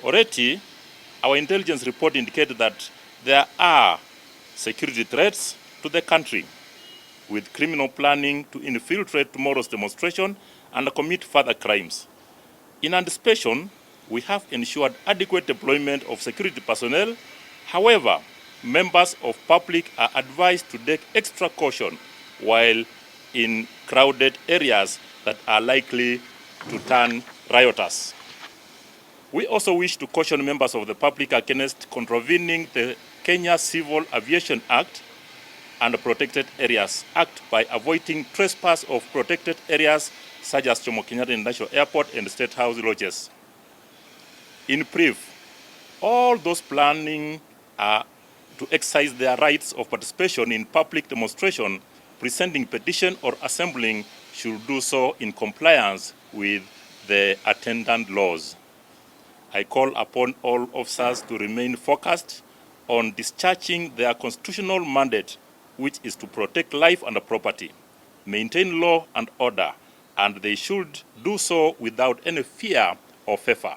Already, our intelligence report indicated that there are security threats to the country, with criminal planning to infiltrate tomorrow's demonstration and commit further crimes. In anticipation, we have ensured adequate deployment of security personnel. However, members of public are advised to take extra caution while in crowded areas that are likely to turn riotous. We also wish to caution members of the public against contravening the Kenya Civil Aviation Act and Protected Areas Act by avoiding trespass of protected areas such as Jomo Kenyatta International Airport and State House lodges. In brief, all those planning to exercise their rights of participation in public demonstration, presenting petition or assembling should do so in compliance with the attendant laws. I call upon all officers to remain focused on discharging their constitutional mandate, which is to protect life and property, maintain law and order, and they should do so without any fear or favor.